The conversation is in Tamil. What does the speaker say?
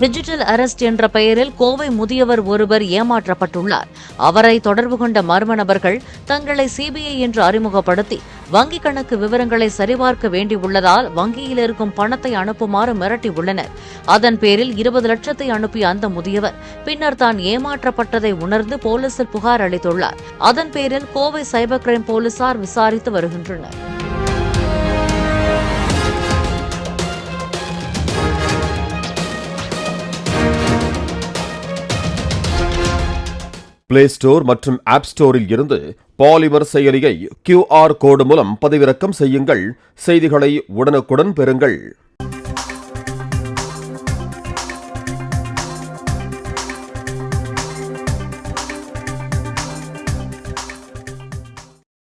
டிஜிட்டல் அரெஸ்ட் என்ற பெயரில் கோவை முதியவர் ஒருவர் ஏமாற்றப்பட்டுள்ளார். அவரை தொடர்பு கொண்ட மர்ம நபர்கள் தங்களை சிபிஐ என்று அறிமுகப்படுத்தி வங்கிக் கணக்கு விவரங்களை சரிபார்க்க வேண்டியுள்ளதால் வங்கியில் இருக்கும் பணத்தை அனுப்புமாறு மிரட்டியுள்ளனர். அதன் பேரில் 20 லட்சத்தை அனுப்பிய அந்த முதியவர் பின்னர் தான் ஏமாற்றப்பட்டதை உணர்ந்து போலீசில் புகார் அளித்துள்ளார். அதன் பேரில் கோவை சைபர் கிரைம் போலீசார் விசாரித்து வருகின்றனர். பிளே ஸ்டோர் மற்றும் ஆப் ஸ்டோரில் இருந்து பாலிமர் செயலியை QR கோடு மூலம் பதிவிறக்கம் செய்யுங்கள். செய்திகளை உடனுக்குடன் பெறுங்கள்.